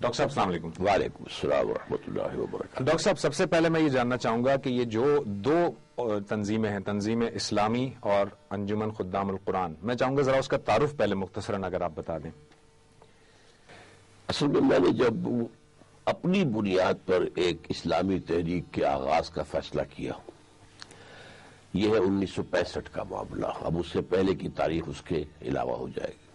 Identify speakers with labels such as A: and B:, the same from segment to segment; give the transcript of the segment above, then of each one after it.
A: Doctor صاحب السلام علیکم۔
B: وعلیکم السلام ورحمۃ اللہ وبرکاتہ۔
A: ڈاکٹر صاحب سب سے پہلے میں یہ جاننا چاہوں گا کہ یہ جو دو تنظیمیں ہیں، تنظیم اسلامی اور انجمن خدام القرآن، میں چاہوں گا ذرا اس کا تعارف پہلے مختصراً اگر آپ بتا دیں۔
B: اصل میں نے جب اپنی بنیاد پر ایک اسلامی تحریک کے آغاز کا فیصلہ کیا، یہ ہے 1965 کا معاملہ، اب اس سے پہلے کی تاریخ اس کے علاوہ ہو جائے گی۔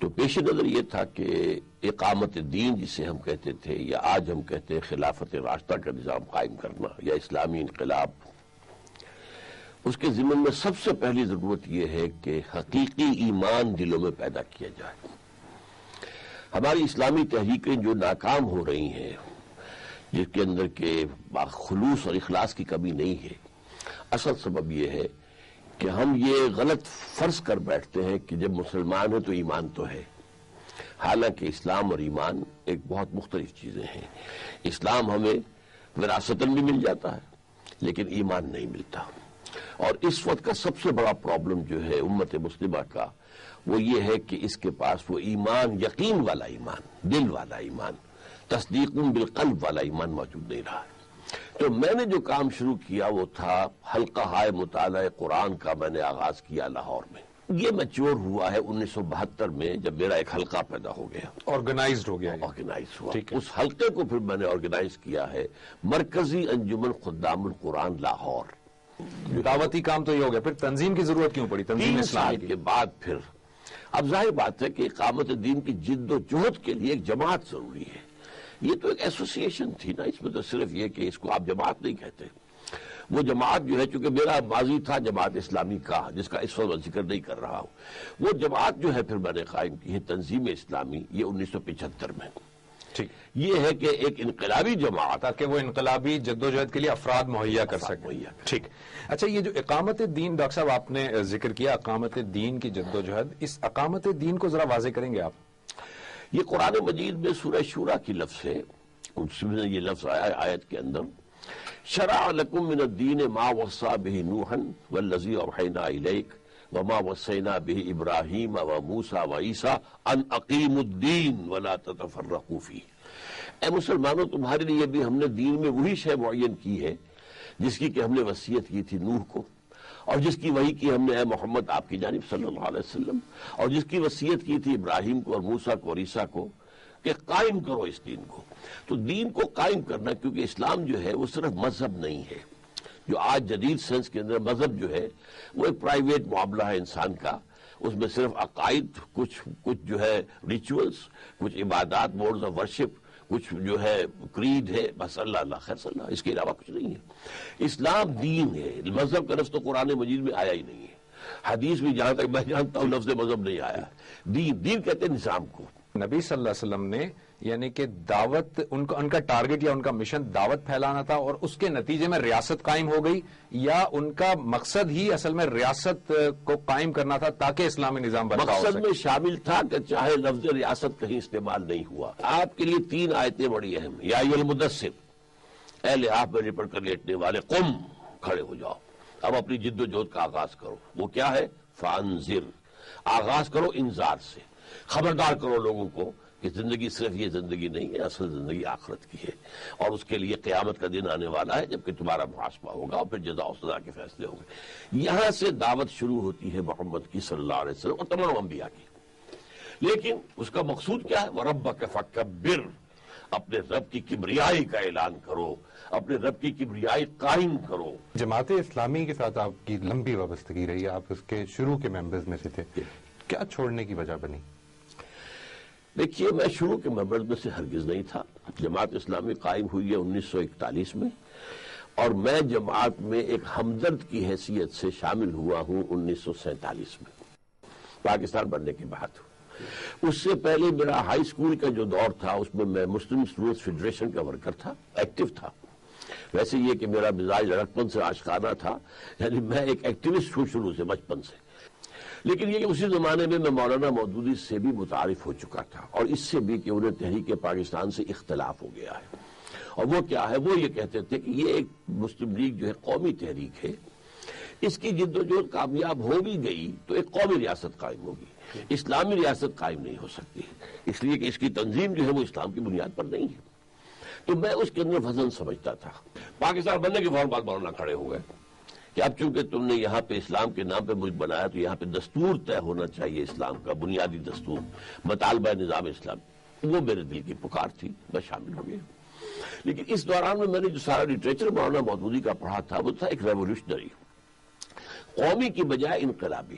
B: تو پیش نظر یہ تھا کہ اقامت دین جسے ہم کہتے تھے، یا آج ہم کہتے ہیں خلافت راشدہ کا نظام قائم کرنا یا اسلامی انقلاب، اس کے ضمن میں سب سے پہلی ضرورت یہ ہے کہ حقیقی ایمان دلوں میں پیدا کیا جائے۔ ہماری اسلامی تحریکیں جو ناکام ہو رہی ہیں، جس کے اندر کے خلوص اور اخلاص کی کمی نہیں ہے، اصل سبب یہ ہے کہ ہم یہ غلط فرض کر بیٹھتے ہیں کہ جب مسلمان ہیں تو ایمان تو ہے، حالانکہ اسلام اور ایمان ایک بہت مختلف چیزیں ہیں۔ اسلام ہمیں وراثتاً بھی مل جاتا ہے لیکن ایمان نہیں ملتا، اور اس وقت کا سب سے بڑا پرابلم جو ہے امت مسلمہ کا، وہ یہ ہے کہ اس کے پاس وہ ایمان، یقین والا ایمان، دل والا ایمان، تصدیق بالقلب والا ایمان موجود نہیں رہا ہے۔ تو میں نے جو کام شروع کیا وہ تھا حلقہ ہائے مطالعہ قرآن کا، میں نے آغاز کیا لاہور میں۔ یہ میچور ہوا ہے 1972 میں، جب میرا ایک حلقہ پیدا ہو گیا،
A: آرگنائزڈ ہو گیا،
B: آرگنائز ہوا۔ اس حلقے کو پھر میں نے آرگنائز کیا ہے مرکزی انجمن خدام القرآن لاہور۔
A: دعوتی کام تو یہ ہو گیا، پھر تنظیم کی ضرورت کیوں پڑی؟ تنظیم
B: 3
A: اسلامی
B: سال کے بعد پھر اب ظاہر بات ہے کہ اقامت دین کی جد و جہد کے لیے ایک جماعت ضروری ہے۔ یہ تو ایک ایسوسیشن تھی نا، اس میں تو صرف یہ کہ اس کو آپ جماعت نہیں کہتے۔ وہ جماعت جو ہے، چونکہ میرا ماضی تھا جماعت اسلامی کا، جس کا اس وقت ذکر نہیں کر رہا ہوں، وہ جماعت جو ہے پھر میں نے قائم کی ہے تنظیم اسلامی، یہ 1975 میں۔
A: ٹھیک،
B: یہ ہے کہ ایک انقلابی جماعت،
A: تاکہ وہ انقلابی جدوجہد کے لیے افراد مہیا کر سکیں۔ ٹھیک، اچھا، یہ جو اقامت دین ڈاکٹر صاحب آپ نے ذکر کیا، اقامت دین کی جدوجہد، اس اقامت دین کو ذرا واضح کریں گے آپ؟
B: یہ قرآن مجید میں سورہ شورى کی لفظ ہے، اس میں یہ لفظ آیا ہے آیت کے اندر، شرع لکم من الدین ما وصى به نوحا والذی اوحینا الیک وما وصینا به ابراہیم وموسیٰ وعیسیٰ ان اقیموا الدین ولا تتفرقوا فیہ۔ اے مسلمانوں، تمہارے لیے بھی ہم نے دین میں وہی شے معین کی ہے جس کی کہ ہم نے وصیت کی تھی نوح کو، اور جس کی وحی کی ہم نے اے محمد آپ کی جانب صلی اللہ علیہ وسلم، اور جس کی وصیت کی تھی ابراہیم کو اور موسیٰ کو اور عیسیٰ کو کہ قائم کرو اس دین کو۔ تو دین کو قائم کرنا، کیونکہ اسلام جو ہے وہ صرف مذہب نہیں ہے، جو آج جدید سینس کے اندر مذہب جو ہے وہ ایک پرائیویٹ معاملہ ہے انسان کا، اس میں صرف عقائد، کچھ جو ہے ریچولز، کچھ عبادات، موڈز آف ورشپ، کچھ جو ہے کریڈ ہے، بس اللہ اللہ خیر صلی اللہ، اس کے علاوہ کچھ نہیں ہے۔ اسلام دین ہے، مذہب کا لفظ تو قرآن مجید میں آیا ہی نہیں ہے، حدیث میں جہاں تک میں جانتا ہوں لفظ مذہب نہیں آیا ہے۔ دین کہتے ہیں نظام کو۔
A: نبی صلی اللہ علیہ وسلم نے یعنی کہ دعوت، ان کا ٹارگٹ یا ان کا مشن دعوت پھیلانا تھا، اور اس کے نتیجے میں ریاست قائم ہو گئی، یا ان کا مقصد ہی اصل میں ریاست کو قائم کرنا تھا تاکہ اسلامی نظام برقرار ہو سکے؟
B: مقصد میں شامل تھا کہ چاہے لفظ ریاست کہیں استعمال نہیں ہوا۔ آپ کے لیے 3 آیتیں بڑی اہم ہیں۔ یا ایھا المدثر، اے لحاف میں لپٹ کر لیٹنے والے، قم، کھڑے ہو جاؤ، اب اپنی جد و جہد کا آغاز کرو۔ وہ کیا ہے؟ فانذر، آغاز کرو انذار سے، خبردار کرو لوگوں کو کہ زندگی صرف یہ زندگی نہیں ہے، اصل زندگی آخرت کی ہے، اور اس کے لیے قیامت کا دن آنے والا ہے جبکہ تمہارا محاسبہ ہوگا اور پھر جزا و سزا کے فیصلے ہوں گے۔ یہاں سے دعوت شروع ہوتی ہے محمد کی صلی اللہ علیہ وسلم اور تمام انبیاء کی، لیکن اس کا مقصود کیا ہے؟ وَرَبَّكَ فَكَبِّرْ، اپنے رب کی کبریائی کا اعلان کرو، اپنے رب کی کبریائی قائم کرو۔
C: جماعت اسلامی کے ساتھ آپ کی لمبی وابستگی رہی، آپ اس کے شروع کے ممبرز میں سے تھے، کیا چھوڑنے کی وجہ بنی؟
B: دیکھیے، میں شروع کے ممبرز میں سے ہرگز نہیں تھا۔ جماعت اسلامی قائم ہوئی ہے 1941 میں، اور میں جماعت میں ایک ہمدرد کی حیثیت سے شامل ہوا ہوں 1947 میں، پاکستان بننے کے بعد۔ اس سے پہلے میرا ہائی اسکول کا جو دور تھا اس میں میں مسلم اسٹوڈنٹس فیڈریشن کا ورکر تھا، ایکٹیو تھا۔ ویسے یہ کہ میرا مزاج لڑکپن سے عاشقانہ تھا، یعنی میں ایک ایکٹیوسٹ ہوں شروع سے، بچپن سے۔ لیکن یہ کہ اسی زمانے میں مولانا مودودی سے بھی متعارف ہو چکا تھا، اور اس سے بھی کہ انہیں تحریک پاکستان سے اختلاف ہو گیا ہے۔ اور وہ کیا ہے؟ وہ یہ کہتے تھے کہ یہ ایک مسلم لیگ جو ہے قومی تحریک ہے، اس کی جد و جہد کامیاب ہو بھی گئی تو ایک قومی ریاست قائم ہوگی، اسلامی ریاست قائم نہیں ہو سکتی، اس لیے کہ اس کی تنظیم جو ہے وہ اسلام کی بنیاد پر نہیں ہے۔ تو میں اس کے اندر وزن سمجھتا تھا۔ پاکستان بننے کے فوراً بعد مولانا کھڑے ہو گئے کہ اب چونکہ تم نے یہاں پہ اسلام کے نام پہ ملک بنایا تو یہاں پہ دستور طے ہونا چاہیے، اسلام کا بنیادی دستور، مطالبہ نظام اسلام۔ وہ میرے دل کی پکار تھی، میں شامل ہو گیا۔ لیکن اس دوران میں نے جو سارا لٹریچر مولانا مودودی کا پڑھا تھا وہ تھا ایک ریولیوشنری، قومی کی بجائے انقلابی،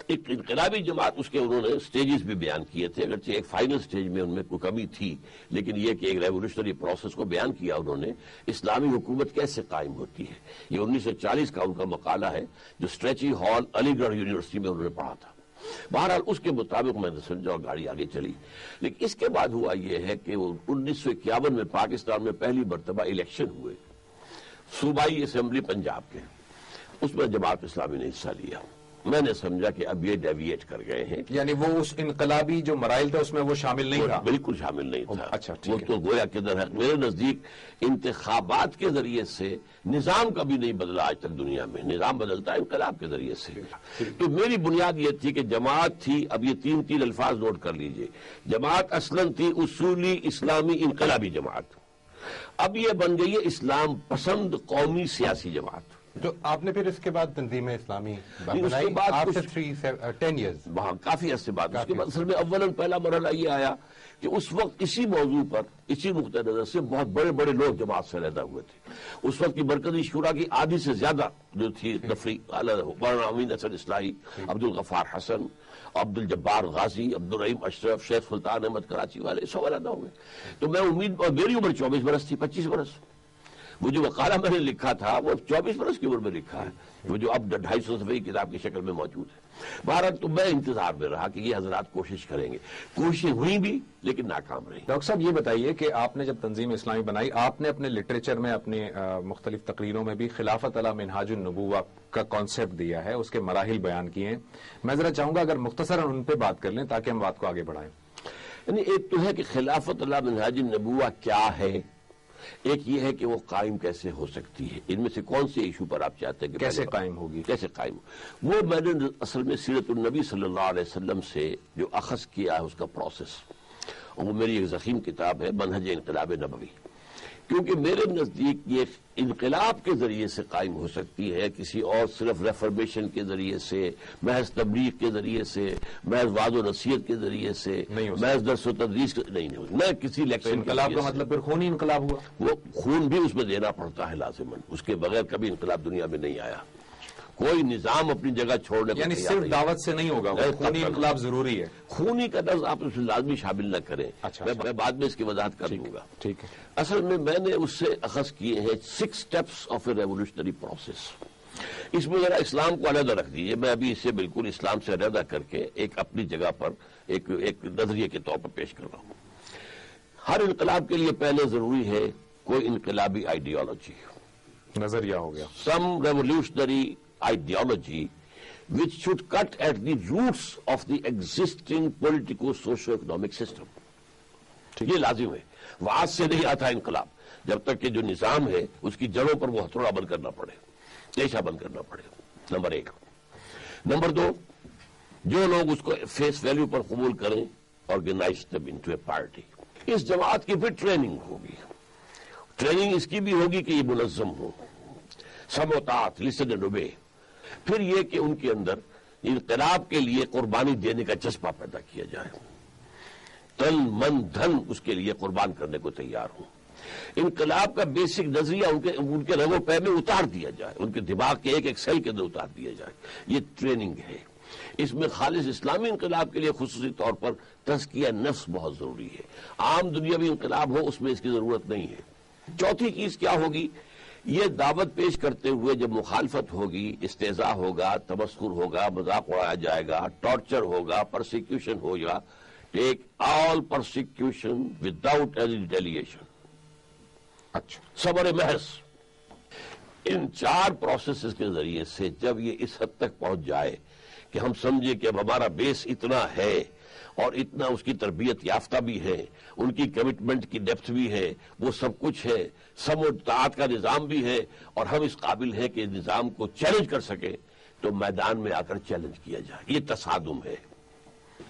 B: ایک انقلابی جماعت۔ اس کے انہوں نے سٹیجز بھی بیان کیے تھے، اگرچہ ایک فائنل سٹیج میں ان میں کوئی کمی تھی، لیکن یہ کہ ایک ریولیوشنری پروسیس کو بیان کیا انہوں نے، اسلامی حکومت کیسے قائم ہوتی ہے۔ یہ 1940 کا ان کا مقالہ ہے جو اسٹریچی ہال علی گڑھ یونیورسٹی میں انہوں نے پڑھا تھا۔ بہرحال اس کے مطابق میں نے سمجھا اور گاڑی آگے چلی۔ لیکن اس کے بعد ہوا یہ ہے کہ 1951 میں پاکستان میں پہلی مرتبہ الیکشن ہوئے صوبائی اسمبلی پنجاب کے، اس میں جماعت اسلامی نے حصہ لیا۔ میں نے سمجھا کہ اب یہ ڈیویٹ کر گئے ہیں،
A: یعنی وہ اس انقلابی جو مراحل تھا اس میں وہ شامل نہیں تھا؟
B: بالکل شامل نہیں تھا۔
A: اچھا،
B: وہ تو گویا کدھر ہے، میرے نزدیک انتخابات کے ذریعے سے نظام کبھی نہیں بدلا آج تک دنیا میں، نظام بدلتا ہے انقلاب کے ذریعے سے۔ تو میری بنیاد یہ تھی کہ جماعت تھی، اب یہ تین الفاظ نوٹ کر لیجئے، جماعت اصلاً تھی اصولی اسلامی انقلابی جماعت، اب یہ بن گئی ہے اسلام پسند قومی سیاسی جماعت۔
C: تو آپ نے پھر اس کے بعد تنظیم اسلامی
B: اس کے بعد
C: after 10 years
B: وہاں کافی عرصے بعد اس کے بعد اصل میں اولاً پہلا مرحلہ یہ آیا کہ اس وقت اسی موضوع پر، اسی نقطہ نظر سے بہت بڑے بڑے لوگ جماعت سے علیحدہ ہوئے تھے۔ اس وقت کی مرکزی شورا کی آدھی سے زیادہ جو تھی مولانا امین حسن اصلاحی، عبدالغفار حسن، عبدالجبار غازی، عبدالرحیم اشرف، شیخ سلطان احمد کراچی والے سب علیحدہ ہوئے۔ تو میں امید، اور میری عمر 24 برس تھی، 25 برس۔ وہ جو مقالہ میں نے لکھا تھا وہ 24 برس کی عمر میں لکھا ہے، وہ جو اب 250 صفحے کی کتاب کی شکل میں موجود ہے۔ بہرحال تو میں انتظار میں رہا کہ یہ حضرات کوشش کریں گے، کوششیں ہوئی بھی لیکن ناکام رہی۔
A: ڈاکٹر صاحب یہ بتائیے کہ آپ نے جب تنظیم اسلامی بنائی، آپ نے اپنے لٹریچر میں، اپنے مختلف تقریروں میں بھی خلافت علی منہاج النبوہ کا کانسیپٹ دیا ہے، اس کے مراحل بیان کیے ہیں۔ میں ذرا چاہوں گا اگر مختصراً ان پہ بات کر لیں تاکہ ہم بات کو آگے بڑھائیں۔
B: یعنی ایک تو ہے کہ خلافت علی منہاج النبوہ کیا ہے، ایک یہ ہے کہ وہ قائم کیسے ہو سکتی ہے، ان میں سے کون سے ایشو پر آپ چاہتے ہیں کہ
A: کیسے قائم ہوگی؟
B: کیسے قائم وہ میں نے اصل میں سیرت النبی صلی اللہ علیہ وسلم سے جو اخذ کیا ہے اس کا پروسیس، اور وہ میری ایک ضخیم کتاب ہے منہج انقلاب نبوی، کیونکہ میرے نزدیک یہ انقلاب کے ذریعے سے قائم ہو سکتی ہے، کسی اور صرف ریفرمیشن کے ذریعے سے، محض تبلیغ کے ذریعے سے، محض وعظ و نصیحت کے ذریعے سے، محض درس و تدریس نہیں ہو، نہ کسی لیکچر۔
A: انقلاب کا مطلب پھر خونی انقلاب ہوا؟
B: وہ خون بھی اس میں دینا پڑتا ہے لازماً، اس کے بغیر کبھی انقلاب دنیا میں نہیں آیا۔ کوئی نظام اپنی جگہ چھوڑنے کو
A: یعنی صرف دعوت سے نہیں ہوگا، خونی انقلاب ضروری ہے۔
B: خونی کا لفظ آپ اس میں لازمی شامل نہ کریں، میں بعد میں اس کی وضاحت کر دوں گا۔
A: ٹھیک ہے۔
B: اصل میں نے اس سے اخذ کیے ہیں 6 steps of a revolutionary process. اس میں ذرا اسلام کو علیحدہ رکھ دیجیے، میں ابھی اسے بالکل اسلام سے علیحدہ کر کے ایک اپنی جگہ پر ایک نظریے کے طور پر پیش کر رہا ہوں۔ ہر انقلاب کے لیے پہلے ضروری ہے کوئی انقلابی آئیڈیالوجی،
A: نظریہ ہو گیا،
B: some revolutionary ideology which should cut at the roots of the existing politico-socio-economic system. یہ لازم ہے، وہاں سے نہیں آتا انقلاب جب تک کہ جو نظام ہے اس کی جڑوں پر وہ ہتھوڑا بند کرنا پڑے، ریشہ بند کرنا پڑے، نمبر 1۔ نمبر 2، جو لوگ اس کو فیس ویلیو پر قبول کریں، organize them into a party۔ اس جماعت کی پھر ٹریننگ ہوگی، ٹریننگ اس کی بھی ہوگی کہ یہ منظم ہو، سموتات، لسن اینڈ اوبے۔ پھر یہ کہ ان کے اندر انقلاب کے لیے قربانی دینے کا جذبہ پیدا کیا جائے، تن من دھن اس کے لیے قربان کرنے کو تیار ہوں۔ انقلاب کا بیسک نظریہ ان کے رگ و پے میں اتار دیا جائے، ان کے دماغ کے ایک سیل کے اندر اتار دیا جائے، یہ ٹریننگ ہے۔ اس میں خالص اسلامی انقلاب کے لیے خصوصی طور پر تزکیہ نفس بہت ضروری ہے، عام دنیاوی انقلاب ہو اس میں اس کی ضرورت نہیں ہے۔ چوتھی چیز کیا ہوگی، یہ دعوت پیش کرتے ہوئے جب مخالفت ہوگی، استہزاء ہوگا، تمسخر ہوگا، مذاق اڑایا جائے گا، ٹارچر ہوگا، پرسیکیوشن ہوگا، ٹیک آل پرسیکیوشن وداؤٹ اینی ریٹیلیشن۔
A: اچھا،
B: صبر محض۔ ان 4 پروسیسز کے ذریعے سے جب یہ اس حد تک پہنچ جائے کہ ہم سمجھے کہ اب ہمارا بیس اتنا ہے اور اتنا اس کی تربیت یافتہ بھی ہے، ان کی کمٹمنٹ کی ڈیپتھ بھی ہے، وہ سب کچھ ہے، سم و اطاعت کا نظام بھی ہے، اور ہم اس قابل ہیں کہ نظام کو چیلنج کر سکیں، تو میدان میں آ کر چیلنج کیا جائے۔ یہ تصادم ہے،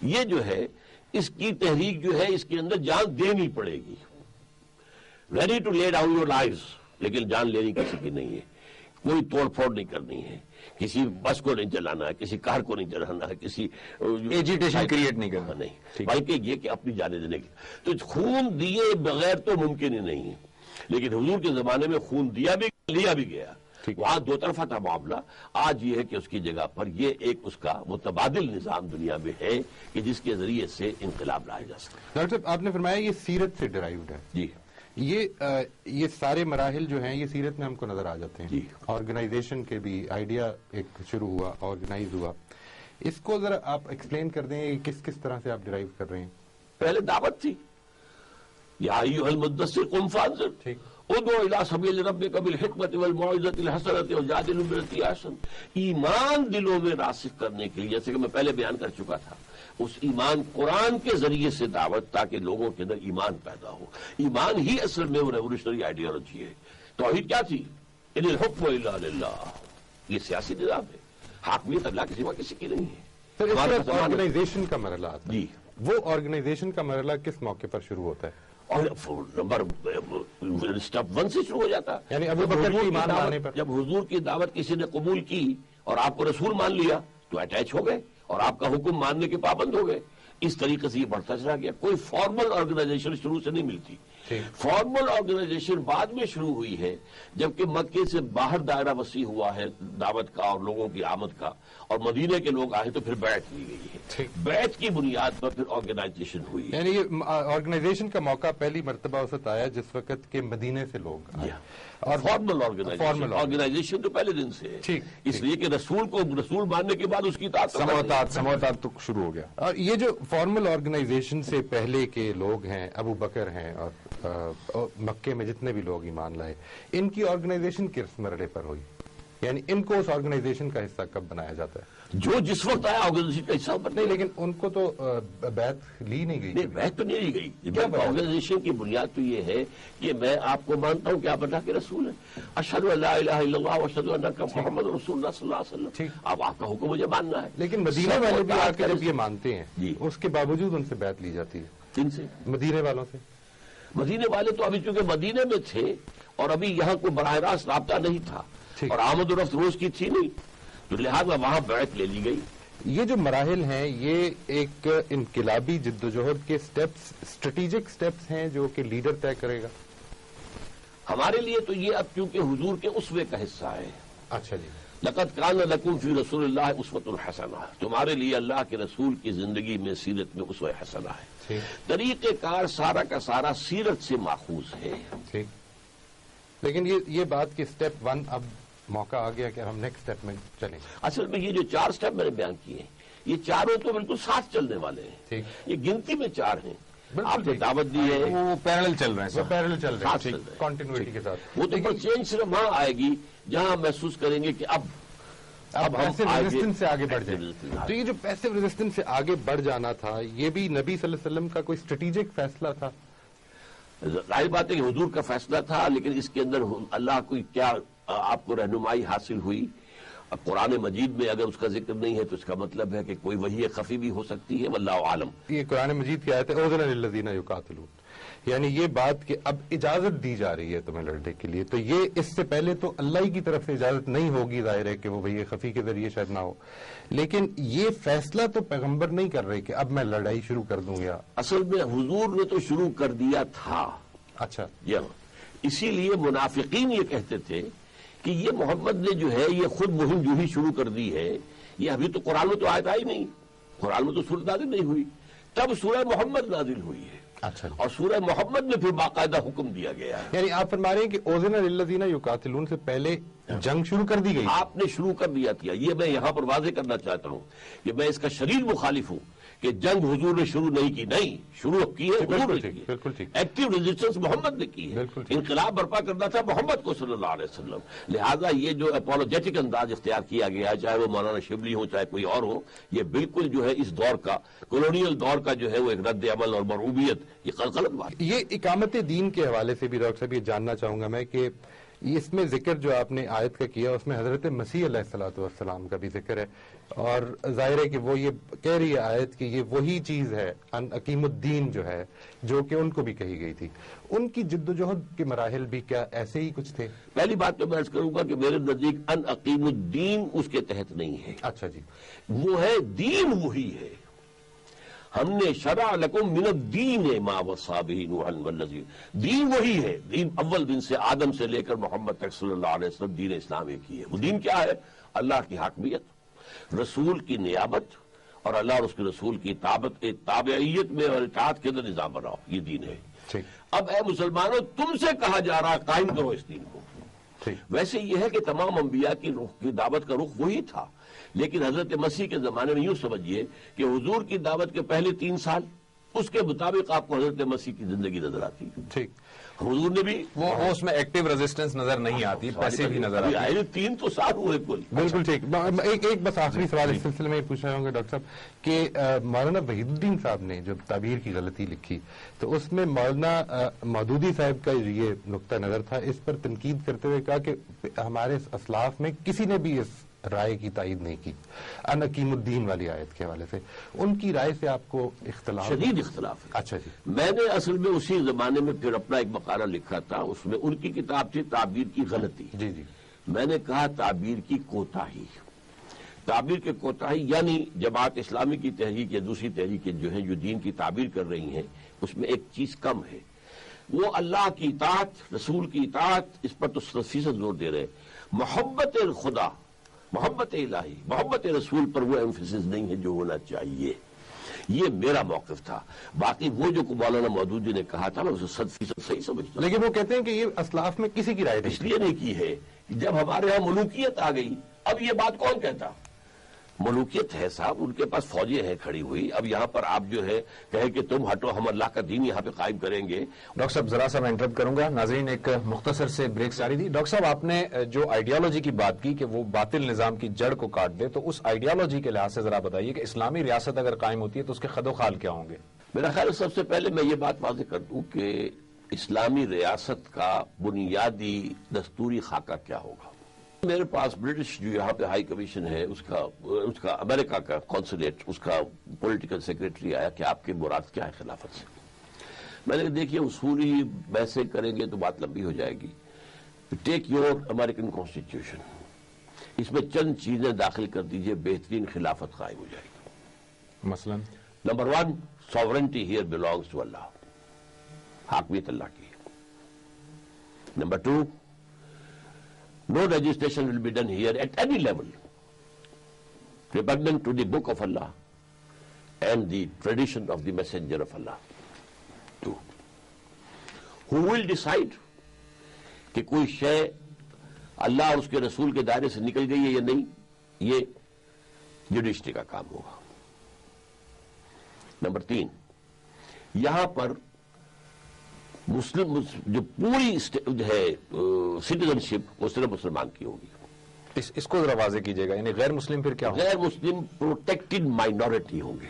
B: یہ جو ہے اس کی تحریک جو ہے اس کے اندر جان دینی پڑے گی. Ready to lay down your lives, لیکن جان لینی کسی کی نہیں ہے. کوئی توڑ پھوڑ نہیں کرنی ہے، کسی بس کو نہیں چلانا ہے، کسی کار کو نہیں چلانا ہے، کسی
A: ایجیٹیشن کریٹ نہیں کرنا،
B: نہیں، بلکہ یہ کہ اپنی جانیں دینے کی. تو خون دیے بغیر تو ممکن ہی نہیں ہے. لیکن حضور کے زمانے میں خون دیا بھی لیا بھی گیا، وہاں دو طرفہ تھا معاملہ. آج یہ ہے کہ اس کی جگہ پر یہ ایک اس کا متبادل نظام دنیا میں ہے کہ جس کے ذریعے سے انقلاب لایا جا سکتا ہے.
C: ڈاکٹر صاحب آپ نے فرمایا یہ سیرت سے ڈرائیوڈ ہے.
B: جی،
C: یہ سارے مراحل جو ہیں یہ سیرت میں ہم کو نظر آ جاتے ہیں.
B: جی.
C: آرگنائزیشن کے بھی آئیڈیا ایک شروع ہوا، آرگنائز ہوا. اس کو ذرا آپ ایکسپلین کر دیں کس کس طرح سے آپ ڈرائیو کر رہے ہیں.
B: پہلے دعوت تھی، یا ایھا المدثر قم فانذر، ادعو الی سبیل ربک بالحکمۃ والموعظۃ الحسنۃ وجادلھم بالتی احسن. ایمان دلوں میں راسخ کرنے کے لیے، جیسے کہ میں پہلے بیان کر چکا تھا، اس ایمان قرآن کے ذریعے سے دعوت، تاکہ لوگوں کے اندر ایمان پیدا ہو. ایمان ہی اصل میں وہ ریولیوشنری آئیڈیالوجی ہے. توحید کیا تھی؟ ان الحکم الا للہ. یہ سیاسی نظام ہے، حاکمیت اللہ کے سوا کسی کی نہیں ہے.
C: سر اس طرح آرگنائزیشن کا مرحلہ آتا ہے.
B: جی،
C: وہ آرگنائزیشن کا مرحلہ کس موقع پر شروع ہوتا ہے؟
B: اور نمبر اسٹیپ 1 سے شروع ہو جاتا ہے.
C: یعنی ابو بکر کی ایمان لانے پر
B: جب حضور کی دعوت کسی نے قبول کی اور آپ کو رسول مان لیا تو اٹیچ ہو گئے اور آپ کا حکم ماننے کے پابند ہو گئے. اس طریقے سے یہ بڑھتا چلا گیا. کوئی فارمل آرگنائزیشن شروع سے نہیں ملتی. فارمل آرگنائزیشن بعد میں شروع ہوئی ہے جبکہ مکے سے باہر دائرہ وسیع ہوا ہے دعوت کا اور لوگوں کی آمد کا، اور مدینے کے لوگ آئے تو پھر بیعت لی گئی ہے. بیعت کی بنیاد پر پھر آرگنائزیشن ہوئی.
C: یعنی یہ آرگنائزیشن کا موقع پہلی مرتبہ اس وقت آیا جس وقت کے مدینے سے لوگ آئے.
B: اور فارمل آرگنائزیشن تو پہلے دن سے ہے، اس لیے کہ رسول ماننے کے بعد اس کی
A: سماعت تو شروع ہو گیا.
C: اور یہ جو فارمل آرگنائزیشن سے پہلے کے لوگ ہیں، ابو بکر ہیں اور مکے میں جتنے بھی لوگ ایمان لائے، ان کی آرگنائزیشن کس مرحلے پر ہوئی؟ یعنی ان کو اس آرگنائزیشن کا حصہ کب بنایا جاتا ہے؟
B: جو جس وقت آیا آرگنائزیشن کا حصہ
C: نہیں، لیکن ان کو تو بیعت لی نہیں گئی.
B: نہیں، بیعت تو نہیں لی گئی. آرگنائزیشن کی بنیاد تو یہ ہے کہ میں آپ کو مانتا ہوں کہ آپ اللہ کے رسول ہیں. اشہد ان لا الہ الا اللہ واشہد انک محمد رسول اللہ صلی اللہ علیہ وسلم. اب آپ کا حکم مجھے ماننا ہے.
C: لیکن مدینے والے بھی آ کے جب یہ مانتے ہیں اس کے باوجود ان سے بیعت لی جاتی ہے.
B: کن سے؟
C: مدینے والوں سے.
B: مدینے والے تو ابھی چونکہ مدینے میں تھے اور ابھی یہاں کوئی براہ راست رابطہ نہیں تھا اور آمد و رفت روز کی تھی نہیں، تو لہٰذا وہاں بیعت لے لی گئی.
C: یہ جو مراحل ہیں یہ ایک انقلابی جدوجہد کے سٹیپس، اسٹریٹجک سٹیپس ہیں جو کہ لیڈر طے کرے گا.
B: ہمارے لیے تو یہ اب چونکہ حضور کے اسوے کا حصہ ہے.
C: اچھا جی.
B: لقد کان لکم فی رسول اللہ اسوۃ حسنہ. تمہارے لیے اللہ کے رسول کی زندگی میں سیرت میں اسوہ حسنہ ہے. طریقہ کار سارا کا سارا سیرت سے ماخوذ ہے.
C: ٹھیک. لیکن یہ بات کہ سٹیپ 1 اب موقع آ گیا کہ ہم نیکسٹ سٹیپ میں چلیں.
B: اصل میں یہ جو 4 سٹیپ میں نے بیان کیے ہیں یہ چاروں تو بالکل ساتھ چلنے والے ہیں. یہ گنتی میں 4 ہیں. آپ نے دعوت دی ہے،
A: وہ پیرلل چل رہے ہیں،
C: پیرلل چل رہے ہیں کنٹینیوٹی کے ساتھ.
B: وہ تو چینج صرف وہاں آئے گی جہاں محسوس کریں گے کہ اب
C: پیسو ریزسٹنس سے آگے بڑھ جائیں. تو یہ جو پیسو ریزسٹنس سے آگے بڑھ جانا تھا یہ بھی نبی صلی اللہ علیہ وسلم کا کوئی اسٹریٹجک فیصلہ تھا.
B: ظاہر بات ہے کہ حضور کا فیصلہ تھا، لیکن اس کے اندر اللہ کو کیا آپ کو رہنمائی حاصل ہوئی. اب قرآن مجید میں اگر اس کا ذکر نہیں ہے تو اس کا مطلب ہے کہ کوئی وحی خفی بھی ہو سکتی ہے، واللہ عالم.
C: یہ قرآن مجید کی آیت ہے اذن للذین یقاتلون، یعنی یہ بات کہ اب اجازت دی جا رہی ہے تمہیں لڑنے کے لیے. تو یہ اس سے پہلے تو اللہ ہی کی طرف سے اجازت نہیں ہوگی، ظاہر ہے کہ وہ وحی خفی کے ذریعے شاید نہ ہو. لیکن یہ فیصلہ تو پیغمبر نہیں کر رہے کہ اب میں لڑائی شروع کر دوں یا.
B: اصل میں حضور نے تو شروع کر دیا تھا.
C: اچھا.
B: اسی لیے منافقین یہ کہتے تھے کہ یہ محمد نے جو ہے یہ خود مہم جو ہی شروع کر دی ہے. یہ ابھی تو قرآن میں تو آیت آئی نہیں، قرآن میں تو سورۃ نازل نہیں ہوئی، تب سورہ محمد نازل ہوئی ہے.
C: اچھا.
B: اور سورہ محمد میں پھر باقاعدہ حکم دیا گیا ہے.
C: یعنی آپ فرما رہے ہیں کہ اذن للذین یقاتلون سے پہلے جنگ شروع کر دی گئی.
B: آپ نے شروع کر دیا تھا. یہ میں یہاں پر واضح کرنا چاہتا ہوں کہ میں اس کا شدید مخالف ہوں کہ جنگ حضور نے شروع نہیں کی. نہیں، شروع کی ہے حضور نے کی.
C: بالکل ٹھیک.
B: ایکٹیو ریزسٹنس محمد نے کی ہے. انقلاب برپا کرنا تھا محمد کو صلی اللہ علیہ وسلم. لہذا یہ جو اپولوجیٹک انداز اختیار کیا گیا ہے، چاہے وہ مولانا شبلی ہو چاہے کوئی اور ہو، یہ بالکل جو ہے اس دور کا کولونیل دور کا جو ہے وہ ایک رد عمل اور مرعوبیت، یہ غلط بات.
C: یہ اقامت دین کے حوالے سے بھی ڈاکٹر صاحب یہ جاننا چاہوں گا میں کہ اس میں ذکر جو آپ نے آیت کا کیا اس میں حضرت مسیح علیہ الصلوۃ والسلام کا بھی ذکر ہے، اور ظاہر ہے کہ وہ یہ کہہ رہی ہے آیت کہ یہ وہی چیز ہے ان اقیم الدین جو ہے، جو کہ ان کو بھی کہی گئی تھی. ان کی جد و جہد کے مراحل بھی کیا ایسے ہی کچھ تھے؟
B: پہلی بات تو میں عرض کروں گا کہ میرے نزدیک ان اقیم الدین اس کے تحت نہیں ہے.
C: اچھا جی،
B: وہ ہے دین وہی ہے. ہم نے شرع لکم من الدین ما وصی بہ نوحا والذی، دین وہی ہے. دین اول دن سے آدم سے لے کر محمد تک صلی اللہ علیہ وسلم دین اسلام ایک ہی ہے. وہ دین کیا ہے؟ اللہ کی حاکمیت، رسول کی نیابت، اور اللہ اور اس کے رسول کی تابعیت میں اور اطاعت کے اندر نظام بناؤ. یہ دین ہے.
C: ٹھیک.
B: اب اے مسلمانوں، تم سے کہا جا رہا قائم کرو اس دین کو. ویسے یہ ہے کہ تمام انبیاء کی دعوت کا رخ وہی تھا، لیکن حضرت مسیح کے زمانے میں یوں سمجھیے کہ حضور کی دعوت کے پہلے 3 سال اس کے مطابق آپ کو حضرت مسیح کی زندگی نظر آتی.
C: ٹھیک.
B: حضور نے بھی
A: وہ اس میں ایکٹیو ریزسٹنس نظر نہیں آتی، پیسے بھی نظر آتی.
B: 3 تو سال ہوئے کل.
C: بالکل ٹھیک. ایک بس آخری سوال اس سلسلے میں پوچھنا چاہوں گا ڈاکٹر صاحب کہ مولانا وحید الدین صاحب نے جو تعبیر کی غلطی لکھی تو اس میں مولانا مودودی صاحب کا یہ نقطہ نظر تھا، اس پر تنقید کرتے ہوئے کہا کہ ہمارے اسلاف میں کسی نے بھی اس رائے کی تائید نہیں کی ان اقیم الدین والی آیت کے حوالے سے. ان کی رائے سے آپ کو اختلاف؟
B: شدید اختلاف ہے.
C: اچھا جی.
B: میں نے اصل میں اسی زمانے میں پھر اپنا ایک مقالہ لکھا تھا، اس میں ان کی کتاب تھی تعبیر کی غلطی.
C: جی جی.
B: میں نے کہا تعبیر کی کوتاہی. تعبیر کے کوتاہی یعنی جماعت اسلامی کی تحریک یا دوسری تحریکیں جو ہیں جو دین کی تعبیر کر رہی ہیں اس میں ایک چیز کم ہے، وہ اللہ کی اطاعت، رسول کی اطاعت، اس پر تو 100% زور دے رہے. محبت خدا، محبت الہی، محبت رسول پر وہ ایمفیسس نہیں ہے جو ہونا چاہیے. یہ میرا موقف تھا. باقی وہ جو مولانا مودودی نے کہا تھا میں اسے 100% صحیح سمجھتا ہوں.
C: لیکن وہ کہتے ہیں کہ یہ اسلاف میں کسی کی رائے
B: اس لیے نہیں کی ہے جب ہمارے ہاں ملوکیت آ گئی. اب یہ بات کون کہتا؟ ملوکیت ہے صاحب، ان کے پاس فوجیں ہیں کھڑی ہوئی. اب یہاں پر آپ جو ہے کہیں کہ تم ہٹو، ہم اللہ کا دین یہاں پہ قائم کریں گے.
A: ڈاکٹر صاحب ذرا سا میں انٹرپٹ کروں گا. ناظرین ایک مختصر سے بریک جاری تھی. ڈاکٹر صاحب آپ نے جو آئیڈیالوجی کی بات کی کہ وہ باطل نظام کی جڑ کو کاٹ دے، تو اس آئیڈیالوجی کے لحاظ سے ذرا بتائیے کہ اسلامی ریاست اگر قائم ہوتی ہے تو اس کے خد و خال کیا ہوں گے؟
B: میرا خیال ہے سب سے پہلے میں یہ بات واضح کر دوں کہ اسلامی ریاست کا بنیادی دستوری خاکہ کیا ہوگا. میرے پاس برٹش جو یہاں پہ ہائی کمیشن ہے اس کا امریکہ کا کونسولیٹ، اس کا پولیٹیکل سیکریٹری آیا کہ آپ کی مراد کیا ہے خلافت سے. میں نے کہا دیکھیے اصولی بحثیں کریں گے تو بات لمبی ہو جائے گی. ٹیک یور امریکن کانسٹیٹیوشن، اس میں چند چیزیں داخل کر دیجئے، بہترین خلافت قائم ہو جائے گی.
A: مثلا
B: number 1، sovereignty here belongs to اللہ، حاکمیت اللہ کی. Number 2، no legislation will be done here at any level repugnant to the book of Allah and the tradition of the messenger of Allah. 2، who will decide کہ کوئی شے اللہ اور اس کے رسول کے دائرے سے نکل گئی ہے یا نہیں؟ یہ جوڈیشری کا کام ہوگا. نمبر 3، یہاں پر مسلم جو پوری ہے سٹیزن شپ وہ صرف مسلمان کی ہوگی.
A: اس کو ذرا واضح کیجیے گا، یعنی غیر مسلم پھر کیا ہوگا؟
B: غیر مسلم پروٹیکٹڈ مائنورٹی ہوں گے.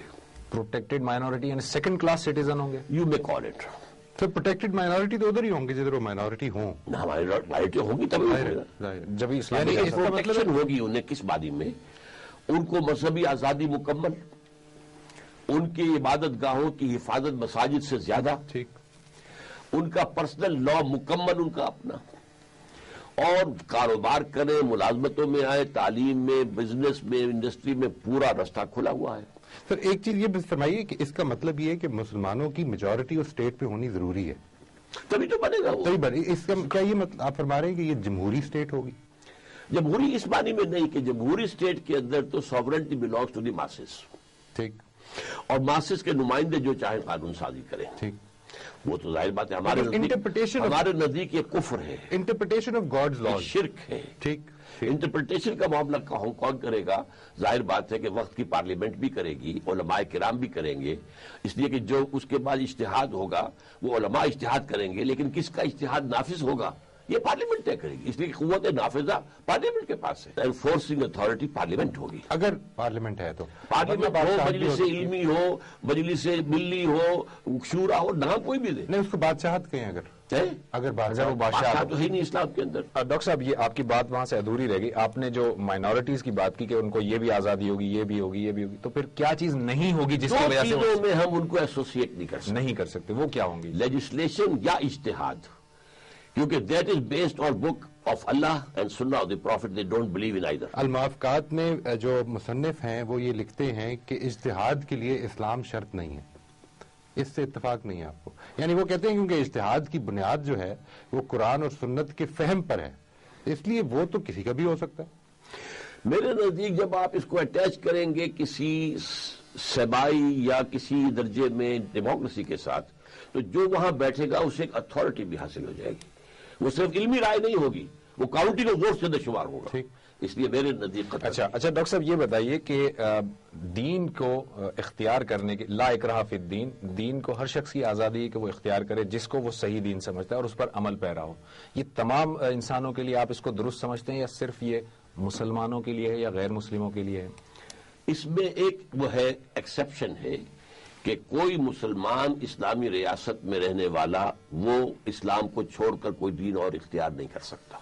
A: پروٹیکٹڈ مائنورٹی یعنی سیکنڈ کلاس سٹیزن ہوں گے.
B: You may call it.
C: تو پروٹیکٹڈ مائنورٹی تو ادھر ہی ہوں گے جدھر وہ مائنورٹی ہوں.
B: مائنورٹی ہوگی تب
A: جب اسلامی
B: پروٹیکشن ہوگی انہیں کس باری میں؟ ان کو مذہبی آزادی مکمل، ان کی عبادت گاہوں کی حفاظت مساجد سے زیادہ،
C: ٹھیک،
B: ان کا پرسنل لا مکمل ان کا اپنا، اور کاروبار کریں، ملازمتوں میں آئے، تعلیم میں، بزنس میں، انڈسٹری میں پورا راستہ کھلا ہوا ہے.
C: سر ایک چیز یہ بھی فرمائیے کہ اس کا مطلب یہ ہے کہ مسلمانوں کی میجورٹی اس اسٹیٹ پہ ہونی ضروری ہے
B: تبھی تو بنے گا وہ.
C: تبھی بنے. اس کا کیا یہ مطلب آپ فرما رہے ہیں کہ یہ جمہوری اسٹیٹ ہوگی؟
B: جمہوری اس معنی میں نہیں کہ جمہوری اسٹیٹ کے اندر تو sovereignty belongs to the masses,
C: ٹھیک،
B: اور ماسز کے نمائندے جو چاہیں قانون سازی کریں،
C: ٹھیک.
B: وہ تو ظاہر بات ہے ہمارے نزدیک یہ کفر ہے،
C: انٹرپریٹیشن آف گاڈز لا،
B: شرک ہے.
C: ٹھیک.
B: انٹرپریٹیشن کا معاملہ کون کرے گا؟ ظاہر بات ہے کہ وقت کی پارلیمنٹ بھی کرے گی، علماء کرام بھی کریں گے، اس لیے کہ جو اس کے بعد اجتہاد ہوگا وہ علماء اجتہاد کریں گے، لیکن کس کا اجتہاد نافذ ہوگا یہ پارلیمنٹ طے کرے گی، اس لیے قوت نافذہ پارلیمنٹ کے پاس ہے، انفورسنگ اتھارٹی پارلیمنٹ ہوگی۔
C: اگر پارلیمنٹ ہے تو
B: پارلیمنٹ ہو، مجلس علمی ہو، مجلس ملی ہو، شورا ہو، نام کوئی بھی دے،
C: نہیں، اس کو بادشاہت کہیں اگر
B: بادشاہ تو ہے نہیں اسلام کے اندر۔
A: ڈاکٹر صاحب یہ آپ کی بات وہاں سے ادھوری رہ گئی، آپ نے جو مائنورٹیز کی بات کی کہ ان کو یہ بھی آزادی ہوگی، یہ بھی ہوگی، یہ بھی ہوگی، تو پھر کیا چیز نہیں ہوگی جس کی وجہ سے
B: چیزوں میں ہم ان کو ایسوسیٹ نہیں کر
A: سکتے؟ وہ کیا ہوں گی؟
B: لیجسلیشن یا اجتہاد، کیونکہ that is based on book of Allah and sunnah of the prophet, they don't believe in either.
C: الموافقات میں جو مصنف ہیں وہ یہ لکھتے ہیں کہ اجتہاد کے لیے اسلام شرط نہیں ہے، اس سے اتفاق نہیں ہے آپ کو؟ یعنی وہ کہتے ہیں کیونکہ اجتہاد کی بنیاد جو ہے وہ قرآن اور سنت کے فہم پر ہے، اس لیے وہ تو کسی کا بھی ہو سکتا ہے۔
B: میرے نزدیک جب آپ اس کو اٹیچ کریں گے کسی سبائی یا کسی درجے میں ڈیموکریسی کے ساتھ، تو جو وہاں بیٹھے گا اسے ایک اتھارٹی بھی حاصل ہو جائے گی، وہ صرف علمی رائے نہیں ہوگی، وہ کاؤنٹنگ آف ووٹس سے شمار ہوگا، اس لیے میرے نزدیک
A: اچھا ڈاکٹر صاحب یہ بتائیے کہ دین کو اختیار کرنے کے، لا اکراہ فی الدین، دین کو ہر شخص کی آزادی ہے کہ وہ اختیار کرے جس کو وہ صحیح دین سمجھتا ہے اور اس پر عمل پیرا ہو، یہ تمام انسانوں کے لیے آپ اس کو درست سمجھتے ہیں یا صرف یہ مسلمانوں کے لیے ہے یا غیر مسلموں کے لیے ہے؟
B: اس میں ایک وہ ہے ایکسیپشن ہے کہ کوئی مسلمان اسلامی ریاست میں رہنے والا وہ اسلام کو چھوڑ کر کوئی دین اور اختیار نہیں کر سکتا۔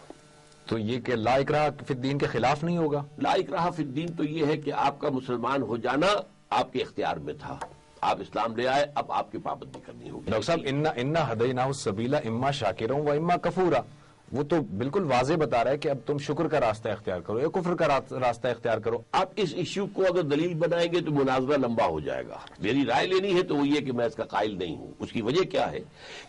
A: تو یہ کہ لا اکراہ فی الدین کے خلاف نہیں ہوگا؟
B: لا اکراہ فی الدین تو یہ ہے کہ آپ کا مسلمان ہو جانا آپ کے اختیار میں تھا، آپ اسلام لے آئے، اب آپ کی پابندی کرنی ہوگی۔
A: ڈاکٹر صاحب انا ہدیناہ السبیل اما شاکرا و اما کفورا، وہ تو بالکل واضح بتا رہا ہے کہ اب تم شکر کا راستہ اختیار کرو یا کفر کا راستہ اختیار کرو۔
B: آپ اس ایشو کو اگر دلیل بنائیں گے تو مناظرہ لمبا ہو جائے گا، میری رائے لینی ہے تو وہ یہ کہ میں اس کا قائل نہیں ہوں۔ اس کی وجہ کیا ہے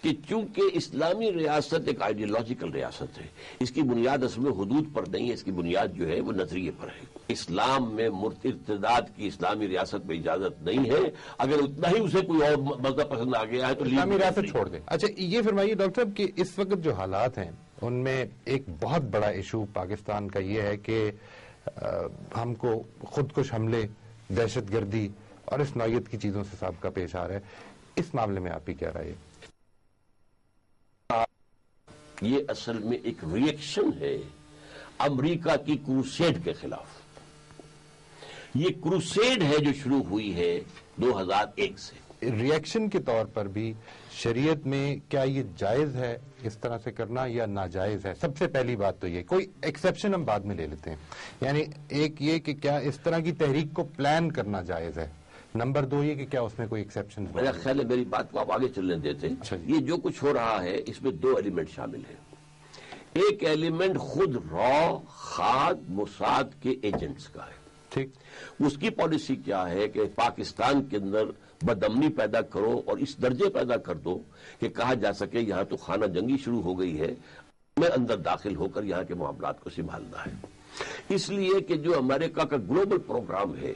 B: کہ چونکہ اسلامی ریاست ایک آئیڈیالوجیکل ریاست ہے، اس کی بنیاد اصل میں حدود پر نہیں ہے، اس کی بنیاد جو ہے وہ نظریے پر ہے۔ اسلام میں ارتداد کی اسلامی ریاست میں اجازت نہیں ہے، اگر اتنا ہی اسے کوئی اور مذہب پسند آ گیا ہے تو
C: اسلامی ریاست چھوڑ دیں۔ اچھا یہ فرمائیے ڈاکٹر صاحب کہ اس وقت جو حالات ہیں ان میں ایک بہت بڑا ایشو پاکستان کا یہ ہے کہ ہم کو خود کش حملے، دہشت گردی اور اس نوعیت کی چیزوں سے سابقہ پیش آ رہا ہے، اس معاملے میں آپ کی کیا رائے ہے؟
B: یہ اصل میں ایک ریئیکشن ہے امریکہ کی کروسیڈ کے خلاف۔ یہ کروسیڈ ہے جو شروع ہوئی ہے 2001 سے۔
C: ریئیکشن کے طور پر بھی شریعت میں کیا یہ جائز ہے اس طرح سے کرنا یا ناجائز ہے؟ سب سے پہلی بات تو یہ، کوئی ایکسیپشن ہم بعد میں لے لیتے ہیں، یعنی ایک یہ کہ کیا اس طرح کی تحریک کو پلان کرنا جائز ہے، نمبر دو یہ کہ کیا اس میں کوئی ایکسیپشن؟
B: میرا خیال ہے میری بات کو آپ آگے چلنے دیتے ہیں۔ یہ جو کچھ ہو رہا ہے اس میں دو ایلیمنٹ شامل ہیں۔ ایک ایلیمنٹ خود را خاد موساد کے ایجنٹس کا ہے،
C: ٹھیک،
B: اس کی پالیسی کیا ہے کہ پاکستان کے اندر بدامنی پیدا کرو اور اس درجے پیدا کر دو کہ کہا جا سکے یہاں تو خانہ جنگی شروع ہو گئی ہے، میں اندر داخل ہو کر یہاں کے معاملات کو سنبھالنا ہے۔ اس لیے کہ جو امریکہ کا گلوبل پروگرام ہے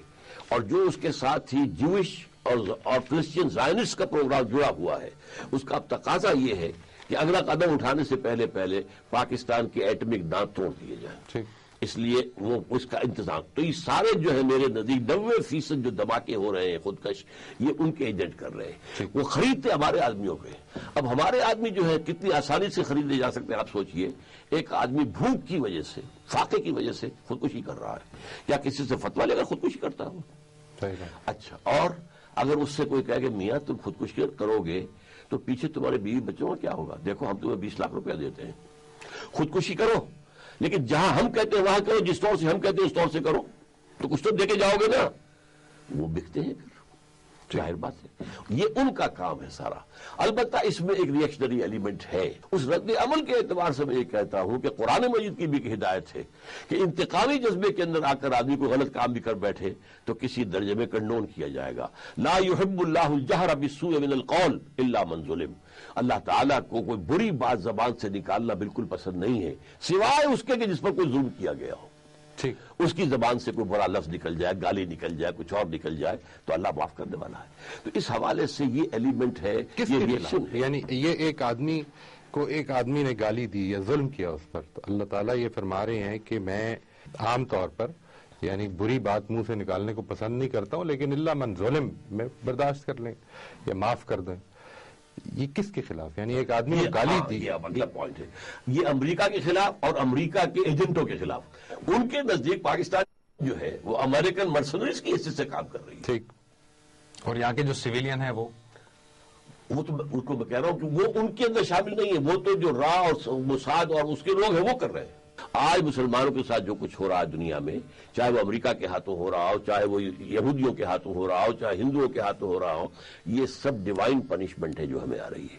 B: اور جو اس کے ساتھ ہی جوئش اور کرسچین زائنسٹ کا پروگرام جڑا ہوا ہے، اس کا اب تقاضا یہ ہے کہ اگلا قدم اٹھانے سے پہلے پاکستان کے ایٹمک دانت توڑ دیے جائیں۔ اس لیے وہ اس کا انتظام، تو یہ سارے جو ہے میرے نزدیک 90% جو دھماکے ہو رہے ہیں خودکش، یہ ان کے ایجنٹ کر رہے ہیں، وہ خریدتے ہمارے آدمیوں کے۔ اب ہمارے آدمی جو ہے کتنی آسانی سے خریدے جا سکتے ہیں آپ سوچئے، ایک آدمی بھوک کی وجہ سے، فاقے کی وجہ سے خودکشی کر رہا ہے، یا کسی سے فتویٰ لے کر خودکشی کرتا ہوں۔ اچھا، اور اگر اس سے کوئی کہے کہ میاں تم خودکشی کرو گے تو پیچھے تمہارے بیوی بچوں کا کیا ہوگا؟ دیکھو ہم تمہیں 20 لاکھ روپیہ دیتے ہیں، خودکشی کرو، لیکن جہاں ہم کہتے ہیں وہاں کرو، جس طور سے ہم کہتے ہیں اس طور سے کرو، تو کچھ تو دے کے جاؤ گے نا۔ وہ بکتے ہیں پھر، ظاہر بات ہے، یہ ان کا کام ہے سارا۔ البتہ اس میں ایک ریئیکشنری ایلیمنٹ ہے۔ اس رد عمل کے اعتبار سے میں یہ کہتا ہوں کہ قرآن مجید کی بھی ایک ہدایت ہے کہ انتقامی جذبے کے اندر آ کر آدمی کو غلط کام بھی کر بیٹھے تو کسی درجے میں کنڈون کیا جائے گا۔ لا يحب اللہ الجہر بالسوء من القول الا من ظلم۔ اللہ تعالیٰ کو کوئی بری بات زبان سے نکالنا بالکل پسند نہیں ہے، سوائے اس کے کہ جس پر کوئی ظلم کیا گیا ہو۔ ٹھیک، اس کی زبان سے کوئی برا لفظ نکل جائے، گالی نکل جائے، کچھ اور نکل جائے تو اللہ معاف کرنے والا ہے۔ تو اس حوالے سے یہ ایلیمنٹ ہے، یہ ریئیکشن ہے۔
C: یعنی یہ ایک آدمی نے گالی دی یا ظلم کیا اس پر، تو اللہ تعالیٰ یہ فرما رہے ہیں کہ میں عام طور پر یعنی بری بات منہ سے نکالنے کو پسند نہیں کرتا ہوں، لیکن اللہ من ظلم میں برداشت کر لیں یا معاف کر دیں۔ یہ کس کے خلاف؟ یعنی ایک آدمی نے گالی دی.
B: یہ مطلب پوائنٹ ہے، یہ امریکہ کے خلاف اور امریکہ کے ایجنٹوں کے خلاف. ان کے نزدیک پاکستان جو ہے وہ امریکن مرسنریز کی حیثیت سے کام کر رہی ہے.
C: ٹھیک.
A: اور یہاں کے جو سویلین ہیں وہ
B: تو اس کو میں کہہ رہا ہوں کہ وہ ان کے اندر شامل نہیں ہے، وہ تو جو را اور موساد اور اس کے لوگ ہیں وہ کر رہے ہیں. آج مسلمانوں کے ساتھ جو کچھ ہو رہا ہے دنیا میں، چاہے وہ امریکہ کے ہاتھوں ہو رہا ہو، چاہے وہ یہودیوں کے ہاتھوں ہو رہا ہو، چاہے ہندوؤں کے ہاتھوں ہو رہا ہو، یہ سب ڈیوائن پنشمنٹ ہے جو ہمیں آ رہی ہے.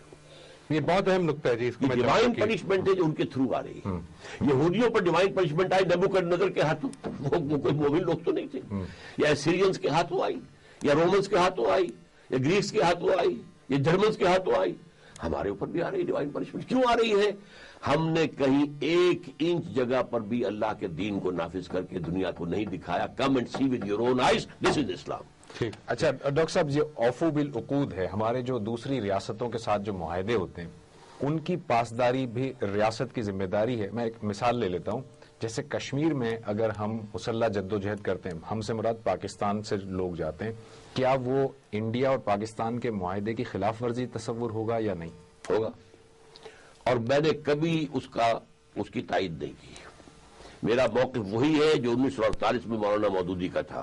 C: یہ بہت اہم نقطہ ہے جی، اس کو میں
B: ڈیوائن پنشمنٹ ہے جو ان کے تھرو آ رہی ہے. یہودیوں پر ڈیوائن پنشمنٹ آئی نبوکدنضر کے ہاتھوں، وہ کوئی مومن لوگ تو نہیں تھے، یا سیرینز کے ہاتھوں آئی، یا رومنز کے ہاتھوں آئی، یا گریکس کے ہاتھوں آئی، یا جرمنز کے ہاتھوں آئی. ہمارے اوپر بھی آ رہی ہے ڈیوائن پنشمنٹ. کیوں آ رہی ہے؟ ہم نے کہیں 1 انچ جگہ پر بھی اللہ کے دین کو نافذ کر کے دنیا کو نہیں دکھایا. Come and see with your own eyes, this is Islam.
A: اچھا ڈاکٹر صاحب، یہ اوفو بالعقود ہے، ہمارے جو دوسری ریاستوں کے ساتھ جو معاہدے ہوتے ہیں ان کی پاسداری بھی ریاست کی ذمہ داری ہے. میں ایک مثال لے لیتا ہوں، جیسے کشمیر میں اگر ہم مسلح جدوجہد کرتے ہیں، ہم سے مراد پاکستان سے لوگ جاتے ہیں، کیا وہ انڈیا اور پاکستان کے معاہدے کی خلاف ورزی تصور ہوگا یا نہیں؟
B: ہوگا. اور میں نے کبھی اس کی تائید نہیں کی. میرا موقف وہی ہے جو 1948 میں مولانا مودودی کا تھا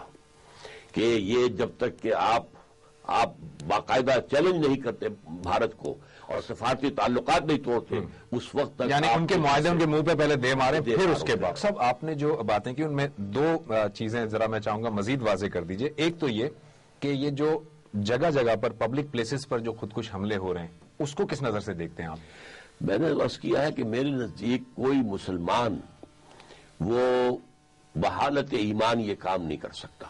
B: کہ یہ جب تک کہ آپ باقاعدہ چیلنج نہیں کرتے بھارت کو اور سفارتی تعلقات نہیں توڑتے، اس وقت تک
A: یعنی ان کے معاہدے ان کے منہ پہ پہلے دے مارے پھر اس کے بعد. سب آپ نے جو باتیں کی ان میں 2 چیزیں ذرا میں چاہوں گا مزید واضح کر دیجئے. ایک تو یہ کہ یہ جو جگہ جگہ پر پبلک پلیسز پر جو خودکش حملے ہو رہے ہیں اس کو کس نظر سے دیکھتے ہیں آپ؟
B: میں نے عرض کیا ہے کہ میرے نزدیک کوئی مسلمان وہ بحالت ایمان یہ کام نہیں کر سکتا.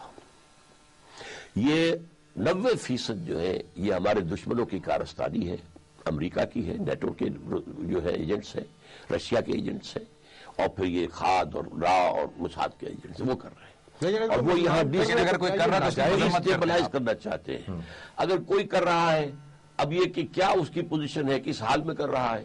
B: یہ 90% جو ہے یہ ہمارے دشمنوں کی کارستانی ہے، امریکہ کی ہے، نیٹو کے جو ہے ایجنٹس ہیں، رشیا کے ایجنٹس ہیں، اور پھر یہ خاد اور را اور موساد کے ایجنٹس ہیں، وہ کر رہے ہیں. اور وہ یہاں
A: اگر کوئی کر رہا
B: ڈیسٹیبلائز کرنا چاہتے ہیں. اگر کوئی کر رہا ہے، اب یہ کہ کیا اس کی پوزیشن ہے، کس حال میں کر رہا ہے.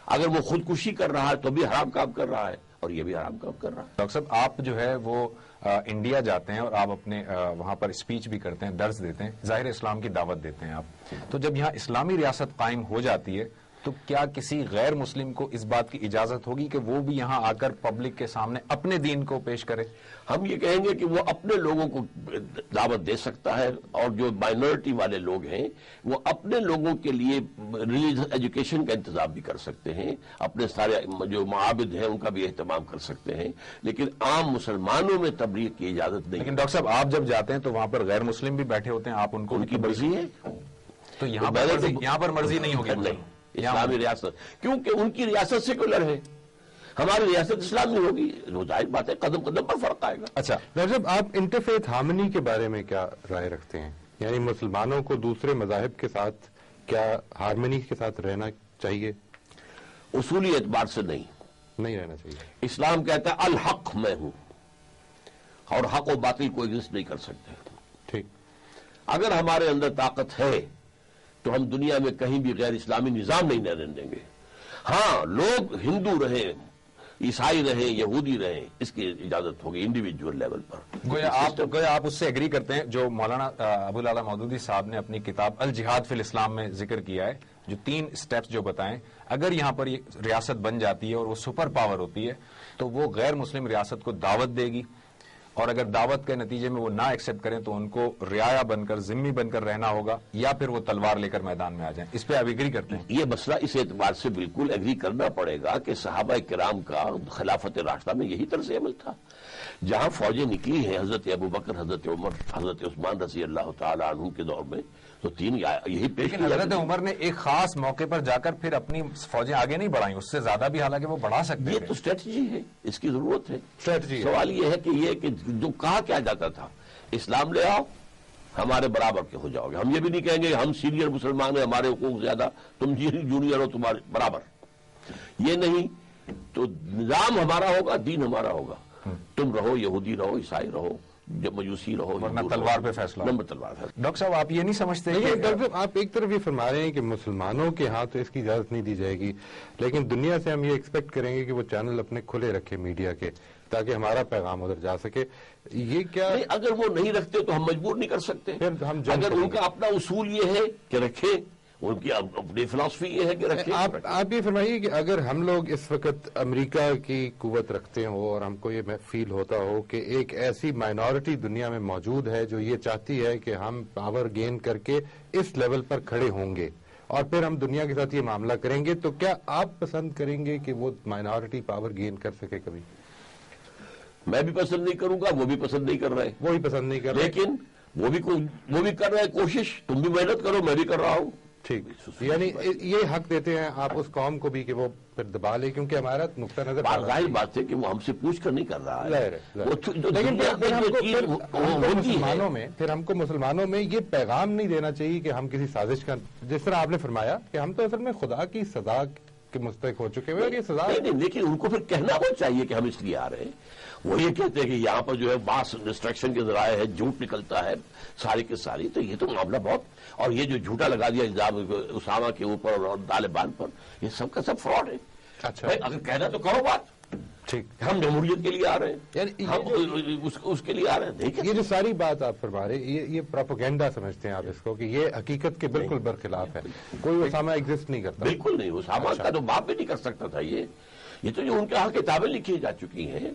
B: اگر وہ خودکشی کر رہا ہے تو بھی حرام کام کر رہا ہے، اور یہ بھی حرام کام کر رہا ہے.
A: ڈاکٹر صاحب، آپ جو ہے وہ انڈیا جاتے ہیں اور آپ اپنے وہاں پر اسپیچ بھی کرتے ہیں، درس دیتے ہیں، ظاہر اسلام کی دعوت دیتے ہیں آپ. تو جب یہاں اسلامی ریاست قائم ہو جاتی ہے تو کیا کسی غیر مسلم کو اس بات کی اجازت ہوگی کہ وہ بھی یہاں آ کر پبلک کے سامنے اپنے دین کو پیش کرے؟
B: ہم یہ کہیں گے کہ وہ اپنے لوگوں کو دعوت دے سکتا ہے، اور جو مائنورٹی والے لوگ ہیں وہ اپنے لوگوں کے لیے ریلیجس ایجوکیشن کا انتظام بھی کر سکتے ہیں، اپنے سارے جو معابد ہیں ان کا بھی اہتمام کر سکتے ہیں، لیکن عام مسلمانوں میں تبلیغ کی اجازت نہیں.
A: لیکن ڈاکٹر صاحب، آپ جب جاتے ہیں تو وہاں پر غیر مسلم بھی بیٹھے ہوتے ہیں، آپ ان کو
B: ان کی مرضی ہے.
A: تو یہاں پر مرضی نہیں ہوگی؟
B: نہیں، اسلامی ریاست، کیونکہ ان کی ریاست سیکولر ہے، ہماری ریاست اسلامی ہوگی. ظاہر بات ہے قدم قدم پر فرق آئے گا.
C: اچھا ڈاکٹر صاحب، آپ انٹرفیتھ ہارمنی کے بارے میں کیا رائے رکھتے ہیں؟ یعنی مسلمانوں کو دوسرے مذاہب کے ساتھ کیا ہارمنی کے ساتھ رہنا چاہیے؟
B: اصولی اعتبار سے نہیں
C: رہنا چاہیے.
B: اسلام کہتا ہے الحق میں ہوں، اور حق و باطل کو ایگزسٹ نہیں کر سکتے.
C: ٹھیک.
B: اگر ہمارے اندر طاقت ہے تو ہم دنیا میں کہیں بھی غیر اسلامی نظام نہیں رہنے دیں گے. ہاں، لوگ ہندو رہیں، عیسائی رہیں، یہودی رہیں، اس کی اجازت ہوگی انڈیویجول لیول پر.
A: گویا آپ اس سے ایگری کرتے ہیں جو مولانا ابو العلا مودودی صاحب نے اپنی کتاب الجہاد فی الاسلام میں ذکر کیا ہے، جو 3 سٹیپس جو بتائیں، اگر یہاں پر یہ ریاست بن جاتی ہے اور وہ سپر پاور ہوتی ہے تو وہ غیر مسلم ریاست کو دعوت دے گی، اور اگر دعوت کے نتیجے میں وہ نہ ایکسیپٹ کریں تو ان کو رعایا بن کر، ذمہ بن کر رہنا ہوگا، یا پھر وہ تلوار لے کر میدان میں آ جائیں. اس پہ آپ ایگری کرتے ہیں؟
B: یہ مسئلہ اس اعتبار سے بالکل ایگری کرنا پڑے گا کہ صحابہ کرام کا خلافت راشدہ میں یہی طرز عمل تھا. جہاں فوجیں نکلی ہیں حضرت ابوبکر، حضرت عمر، حضرت عثمان رضی اللہ تعالی عنہ کے دور میں، تو 3 یہی پیش کیا.
A: حضرت عمر نے ایک خاص موقع پر جا کر پھر اپنی فوجیں آگے نہیں بڑھائیں، اس سے زیادہ بھی حالانکہ وہ بڑھا سکتے ہیں.
B: یہ تو اسٹریٹجی ہے، اس کی ضرورت ہے.
C: سوال
B: یہ ہے کہ جو کہا کیا جاتا تھا، اسلام لے آؤ، ہمارے برابر کے ہو جاؤ گے. ہم یہ بھی نہیں کہیں گے ہم سینئر مسلمان ہیں، ہمارے حقوق زیادہ، تم جونیئر ہو تمہارے برابر. یہ نہیں، تو نظام ہمارا ہوگا، دین ہمارا ہوگا. تم رہو یہودی رہو، عیسائی رہو، جب مجوسی رہو،
A: تلوار پہ فیصلہ.
B: تلوار.
A: ڈاکٹر صاحب، آپ یہ نہیں سمجھتے کہ
C: ڈاکٹر صاحب آپ ایک طرف یہ فرما رہے ہیں کہ مسلمانوں کے ہاں تو اس کی اجازت نہیں دی جائے گی، لیکن دنیا سے ہم یہ ایکسپیکٹ کریں گے کہ وہ چینل اپنے کھلے رکھے میڈیا کے، تاکہ ہمارا پیغام ادھر جا سکے. یہ کیا
B: اگر وہ نہیں رکھتے تو ہم مجبور نہیں کر سکتے. اگر ان کا اپنا اصول یہ ہے کہ رکھیں، ان کی اپنی فلسفی یہ ہے کہ رکھیں.
C: آپ یہ فرمائیے کہ اگر ہم لوگ اس وقت امریکہ کی قوت رکھتے ہوں اور ہم کو یہ فیل ہوتا ہو کہ ایک ایسی مائنورٹی دنیا میں موجود ہے جو یہ چاہتی ہے کہ ہم پاور گین کر کے اس لیول پر کھڑے ہوں گے اور پھر ہم دنیا کے ساتھ یہ معاملہ کریں گے، تو کیا آپ پسند کریں گے کہ وہ مائنورٹی پاور گین کر سکے کبھی؟
B: میں بھی پسند نہیں کروں گا، وہ بھی پسند نہیں کر رہے،
C: وہی پسند نہیں کر رہے،
B: لیکن وہ بھی کر رہے ہیں کوشش. تم بھی محنت کرو، میں بھی کر رہا ہوں.
C: ٹھیک، یعنی یہ حق دیتے ہیں آپ اس قوم کو بھی کہ وہ پھر دبا لے، کیونکہ ہمارا نقطہ نظر
B: ظاہر بات ہے کہ وہ ہم سے پوچھ کر نہیں کر رہا ہے.
C: لیکن پھر ہم کو مسلمانوں میں یہ پیغام نہیں دینا چاہیے کہ ہم کسی سازش کا، جس طرح آپ نے فرمایا کہ ہم تو اصل میں خدا کی سزا کے مستحق ہو چکے ہوئے اور یہ سزا
B: نہیں، لیکن ان کو پھر کہنا وہ چاہیے کہ ہم اس لیے آ رہے ہیں. وہ یہ کہتے ہیں کہ یہاں پر جو ہے ماس ڈسٹریکشن کے ذرائع ہے، جھوٹ نکلتا ہے ساری کے ساری. تو یہ تو معاملہ بہت، اور یہ جو جھوٹا لگا دیا الزام اسامہ کے اوپر اور طالبان پر، یہ سب کا سب فراڈ ہے.
C: اچھا،
B: اگر کہنا تو کرو بات.
C: ٹھیک،
B: ہم جمہوریت کے لیے آ رہے ہیں،
C: یعنی
B: ہم اس کے لیے آ رہے ہیں. دیکھیں
C: یہ جو ساری بات آپ فرما رہے یہ پروپیگنڈا سمجھتے ہیں آپ اس کو، کہ یہ حقیقت کے بالکل برخلاف ہے. کوئی اسامہ ایگزسٹ نہیں کرتا.
B: بالکل نہیں. اسامہ کا تو باپ بھی نہیں کر سکتا تھا. یہ تو جو ان کے ہاں کتابیں لکھی جا چکی ہیں،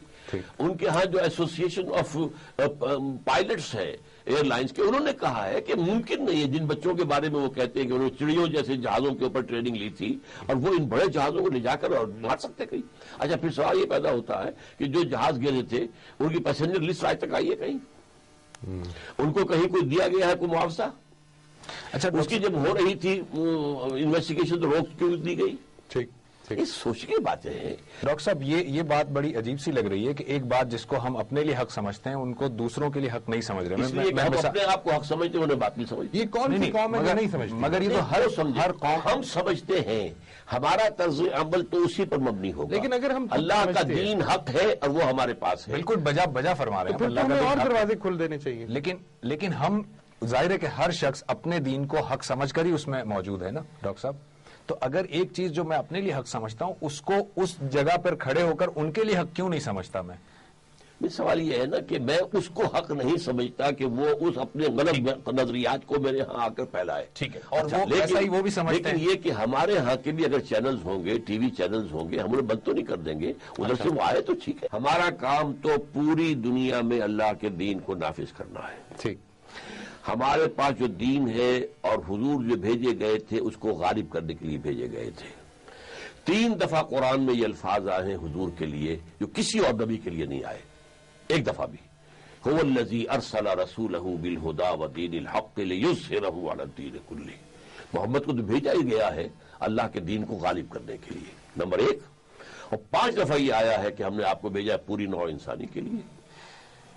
B: ان کے ہاں جو ایسوسیشن آف پائلٹس ہے ایئر لائنس کے، انہوں نے کہا ہے کہ ممکن نہیں ہے جن بچوں کے بارے میں وہ کہتے ہیں کہ انہوں نے چڑیوں جیسے جہازوں کے اوپر ٹریننگ لی تھی اور وہ ان بڑے جہازوں کو لے جا کر اور مار سکتے کہیں. اچھا، پھر سوال یہ پیدا ہوتا ہے کہ جو جہاز گرے تھے ان کی پیسنجر لسٹ آج تک آئی ہے کہیں؟ ان کو کہیں کوئی دیا گیا ہے کوئی معاوضہ؟ اچھا، اس کی جب ہو رہی تھی انویسٹیگیشن تو روک کیوں دی گئی؟
C: ٹھیک،
B: یہ سوچ کی باتیں ہیں.
A: ڈاکٹر صاحب یہ بات بڑی عجیب سی لگ رہی ہے کہ ایک بات جس کو ہم اپنے لیے حق سمجھتے ہیں ان کو دوسروں کے لیے حق نہیں سمجھ رہے.
B: اس لیے کہ ہم اپنے آپ کو حق سمجھتے ہیں، انہیں بات نہیں سمجھتے.
C: یہ کون سی قوم ہے جو نہیں سمجھتی؟
A: مگر یہ تو ہر قوم
B: ہم سمجھتے ہیں. ہمارا طرز عمل تو اسی پر مبنی ہوگا.
C: لیکن اگر ہم
B: اللہ کا دین حق ہے اور وہ ہمارے پاس ہے.
A: بالکل بجا فرما رہے ہیں.
C: پھر ہمیں اور دروازے کھول دینے چاہیے.
A: لیکن ہم ظاہر ہے کہ ہر شخص اپنے دین کو حق سمجھ کر ہی اس میں موجود ہے نا ڈاکٹر صاحب. تو اگر ایک چیز جو میں اپنے لیے حق سمجھتا ہوں اس کو اس جگہ پر کھڑے ہو کر ان کے لیے حق کیوں نہیں سمجھتا میں؟
B: سوال یہ ہے نا کہ میں اس کو حق نہیں سمجھتا کہ وہ اس اپنے غلط نظریات کو میرے ہاں آ کر پھیلائے.
A: ٹھیک ہے، اور وہ بھی سمجھتے ہیں.
B: لیکن یہ کہ ہمارے ہاں کے بھی اگر چینلز ہوں گے، ٹی وی چینلز ہوں گے، ہم انہیں بند تو نہیں کر دیں گے. ادھر سے وہ آئے تو ٹھیک ہے. ہمارا کام تو پوری دنیا میں اللہ کے دین کو نافذ کرنا ہے.
C: ٹھیک،
B: ہمارے پاس جو دین ہے اور حضور جو بھیجے گئے تھے اس کو غالب کرنے کے لیے بھیجے گئے تھے. 3 دفعہ قرآن میں یہ الفاظ آئے ہیں حضور کے لیے جو کسی اور نبی کے لیے نہیں آئے ایک دفعہ بھی. هو الذی ارسل رسولہ بالہدی ودین الحق لیظہرہ علی الدین کلہ. محمد کو تو بھیجا ہی گیا ہے اللہ کے دین کو غالب کرنے کے لیے، نمبر 1. اور 5 دفعہ یہ آیا ہے کہ ہم نے آپ کو بھیجا ہے پوری نوع انسانی کے لیے.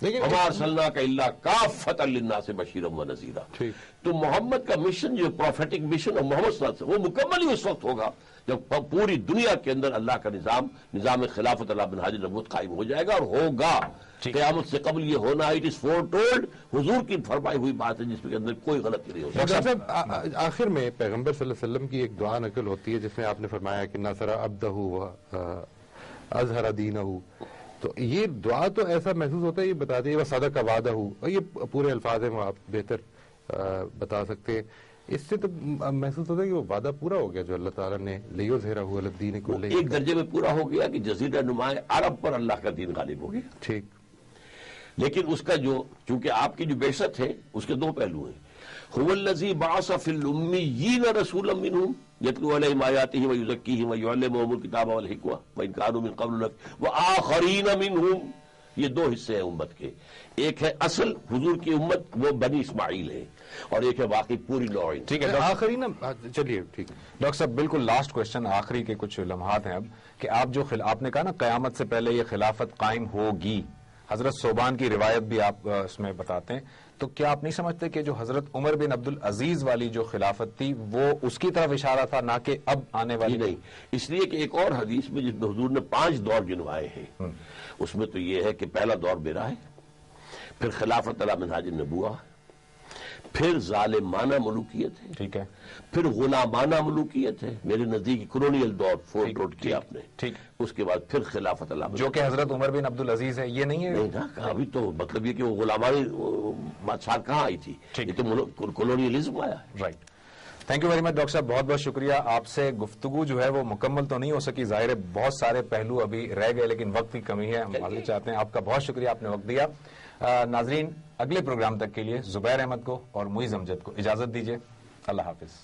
B: وما ارسلناک الا کافۃ للناس بشیرا ونذیرا. تو محمد کا مشن جو پروفیٹک مشن اور محمد صلی اللہ علیہ وسلم وہ مکمل ہی اس وقت ہوگا جب پوری دنیا کے اندر اللہ کا نظام خلافت اللہ منہاج نبوت قائم ہو جائے گا اور ہوگا. قیامت سے قبل یہ ہونا اٹ از فور ٹولڈ، حضور کی فرمائی ہوئی بات ہے جس کے اندر کوئی غلطی نہیں ہو
C: سکتی. آخر میں پیغمبر صلی اللہ علیہ وسلم کی ایک دعا نقل ہوتی ہے جس میں آپ نے فرمایا کہ نصر عبدہ اظہر دینہ. تو یہ دعا تو ایسا محسوس ہوتا ہے، یہ بتا دیں وہ صدق وعدہ ہو، اور یہ پورے الفاظ ہیں وہ آپ بہتر بتا سکتے ہیں. اس سے تو محسوس ہوتا ہے کہ وہ وعدہ پورا ہو گیا جو اللہ تعالیٰ نے لیظہرہ علی الدین کلہ
B: ایک درجے میں پورا ہو گیا کہ جزیرہ نما عرب پر اللہ کا دین غالب ہو گیا.
C: ٹھیک،
B: لیکن اس کا جو چونکہ آپ کی جو بعثت ہے اس کے 2 پہلو ہیں. هو الذی بعث فی الامیین رسولا منہم یتلو علیہم آیاتہ ویزکیہم ویعلمہم الکتاب والحکمہ وان کانوا من قبل وآخرین منہم. یہ 2 حصے ہیں امت کے. ایک ہے اصل حضور کی امت وہ بنی اسماعیل ہے اور ایک ہے واقعی پوری نوع.
A: ٹھیک ہے
C: آخری نا، چلیے ٹھیک.
A: ڈاکٹر صاحب بالکل لاسٹ کوشچن، آخری کے کچھ لمحات ہیں اب، کہ آپ نے کہا نا قیامت سے پہلے یہ خلافت قائم ہوگی. حضرت صوبان کی روایت بھی آپ اس میں بتاتے ہیں. تو کیا آپ نہیں سمجھتے کہ جو حضرت عمر بن عبد العزیز والی جو خلافت تھی وہ اس کی طرف اشارہ تھا نہ کہ اب آنے والی؟
B: نہیں، اس لیے کہ ایک اور حدیث میں جس میں حضور نے 5 دور گنوائے ہیں اس میں تو یہ ہے کہ پہلا دور میرا ہے، پھر خلافت علی منہاج النبوہ، پھر ظالمانہ ملوکیت ہے،
A: ٹھیک ہے،
B: پھر غلامانہ ملوکیت ہے. میرے نزدیک کلونیل دور فورٹ روڈ کیا آپ نے.
A: ٹھیک.
B: اس کے بعد پھر خلافت اللہ
A: جو کہ حضرت عمر بن عبد العزیز ہے. یہ نہیں ہے
B: نہیں نا، ابھی تو مطلب یہ کہ وہ غلامانی بادشاہ کہاں آئی تھی، یہ تو کلونیلزم آیا ہے.
A: Right. Thank you very much doctor صاحب، بہت بہت شکریہ. آپ سے گفتگو جو ہے وہ مکمل تو نہیں ہو سکی، ظاہر ہے بہت سارے پہلو ابھی رہ گئے، لیکن وقت کی کمی ہے. ہم معذرت چاہتے ہیں. آپ کا بہت شکریہ، آپ نے وقت دیا. ناظرین، اگلے پروگرام تک کے لیے زبیر احمد کو اور معیز امجد کو اجازت دیجیے. اللہ حافظ.